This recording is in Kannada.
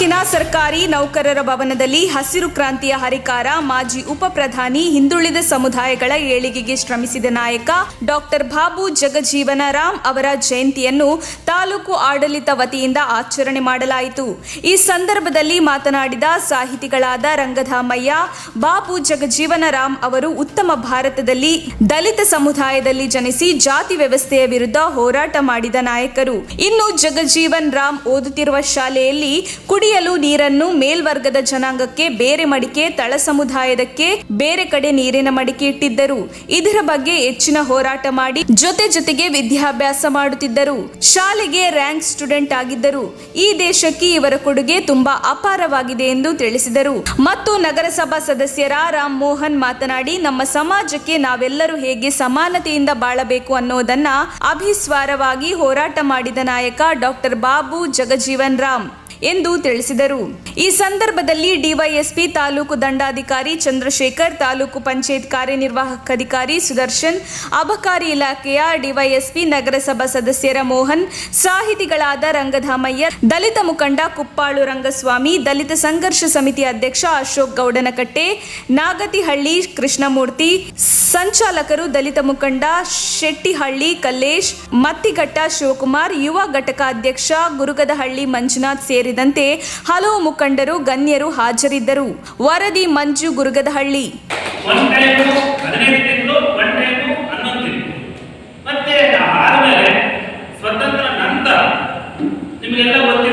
ತಾಲೂಕಿನ ಸರ್ಕಾರಿ ನೌಕರರ ಭವನದಲ್ಲಿ ಹಸಿರು ಕ್ರಾಂತಿಯ ಹರಿಕಾರ ಮಾಜಿ ಉಪ ಪ್ರಧಾನಿ ಹಿಂದುಳಿದ ಸಮುದಾಯಗಳ ಏಳಿಗೆಗೆ ಶ್ರಮಿಸಿದ ನಾಯಕ ಡಾಕ್ಟರ್ ಬಾಬು ಜಗಜೀವನ ರಾಮ್ ಅವರ ಜಯಂತಿಯನ್ನು ತಾಲೂಕು ಆಡಳಿತ ವತಿಯಿಂದ ಆಚರಣೆ ಮಾಡಲಾಯಿತು. ಈ ಸಂದರ್ಭದಲ್ಲಿ ಮಾತನಾಡಿದ ಸಾಹಿತಿಗಳಾದ ರಂಗಧಾಮಯ್ಯ, ಬಾಬು ಜಗಜೀವನ ರಾಮ್ ಅವರು ಉತ್ತಮ ಭಾರತದಲ್ಲಿ ದಲಿತ ಸಮುದಾಯದಲ್ಲಿ ಜನಿಸಿ ಜಾತಿ ವ್ಯವಸ್ಥೆಯ ವಿರುದ್ಧ ಹೋರಾಟ ಮಾಡಿದ ನಾಯಕರು. ಇನ್ನು ಜಗಜೀವನ್ ರಾಮ್ ಓದುತ್ತಿರುವ ಶಾಲೆಯಲ್ಲಿ ಕುಡಿಯಲು ನೀರನ್ನು ಮೇಲ್ವರ್ಗದ ಜನಾಂಗಕ್ಕೆ ಬೇರೆ ಮಡಿಕೆ, ತಳ ಸಮುದಾಯದಕ್ಕೆ ಬೇರೆ ಕಡೆ ನೀರಿನ ಮಡಿಕೆ ಇಟ್ಟಿದ್ದರು. ಇದರ ಬಗ್ಗೆ ಹೆಚ್ಚಿನ ಹೋರಾಟ ಮಾಡಿ ಜೊತೆಗೆ ವಿದ್ಯಾಭ್ಯಾಸ ಮಾಡುತ್ತಿದ್ದರು. ಶಾಲೆಗೆ ರ್ಯಾಂಕ್ ಸ್ಟೂಡೆಂಟ್ ಆಗಿದ್ದರು. ಈ ದೇಶಕ್ಕೆ ಇವರ ಕೊಡುಗೆ ತುಂಬಾ ಅಪಾರವಾಗಿದೆ ಎಂದು ತಿಳಿಸಿದರು. ಮತ್ತು ನಗರಸಭಾ ಸದಸ್ಯರ ರಾಮ್ ಮೋಹನ್ ಮಾತನಾಡಿ, ನಮ್ಮ ಸಮಾಜಕ್ಕೆ ನಾವೆಲ್ಲರೂ ಹೇಗೆ ಸಮಾನತೆಯಿಂದ ಬಾಳಬೇಕು ಅನ್ನೋದನ್ನ ಅಭಿಸ್ವಾರವಾಗಿ ಹೋರಾಟ ಮಾಡಿದ ನಾಯಕ ಡಾಕ್ಟರ್ ಬಾಬು ಜಗಜೀವನ್ ರಾಮ್ ಎಂದು ತಿಳಿಸಿದರು. ಈ ಸಂದರ್ಭದಲ್ಲಿ ಡಿವೈಎಸ್ಪಿ ತಾಲೂಕು ದಂಡಾಧಿಕಾರಿ ಚಂದ್ರಶೇಖರ್, ತಾಲೂಕು ಪಂಚಾಯತ್ ಕಾರ್ಯನಿರ್ವಾಹಕ ಅಧಿಕಾರಿ ಸುದರ್ಶನ್, ಅಬಕಾರಿ ಇಲಾಖೆಯ ಡಿವೈಎಸ್ಪಿ, ನಗರಸಭಾ ಸದಸ್ಯರ ಮೋಹನ್, ಸಾಹಿತಿಗಳಾದ ರಂಗಧಾಮಯ್ಯ, ದಲಿತ ಮುಖಂಡ ಕುಪ್ಪಾಳು ರಂಗಸ್ವಾಮಿ, ದಲಿತ ಸಂಘರ್ಷ ಸಮಿತಿ ಅಧ್ಯಕ್ಷ ಅಶೋಕ್ ಗೌಡನಕಟ್ಟೆ, ನಾಗತಿಹಳ್ಳಿ ಕೃಷ್ಣಮೂರ್ತಿ, ಸಂಚಾಲಕರು ದಲಿತ ಮುಖಂಡ ಶೆಟ್ಟಿಹಳ್ಳಿ ಕಲ್ಲೇಶ್, ಮತ್ತಿಘಟ್ಟ ಶಿವಕುಮಾರ್, ಯುವ ಘಟಕ ಅಧ್ಯಕ್ಷ ಗುರುಗದಹಳ್ಳಿ ಮಂಜುನಾಥ್ ಸೇರಿದಂತೆ ಹಲವು ಮುಖಂಡರು ಗಣ್ಯರು ಹಾಜರಿದ್ದರು. ವರದಿ ಮಂಜು, ಗುರುಗದಹಳ್ಳಿ. ಮತ್ತೆ ಆದ್ಮೇಲೆ ಸ್ವತಂತ್ರ ನಂತರ ನಿಮಗೆಲ್ಲ ಗೊತ್ತಿದೆ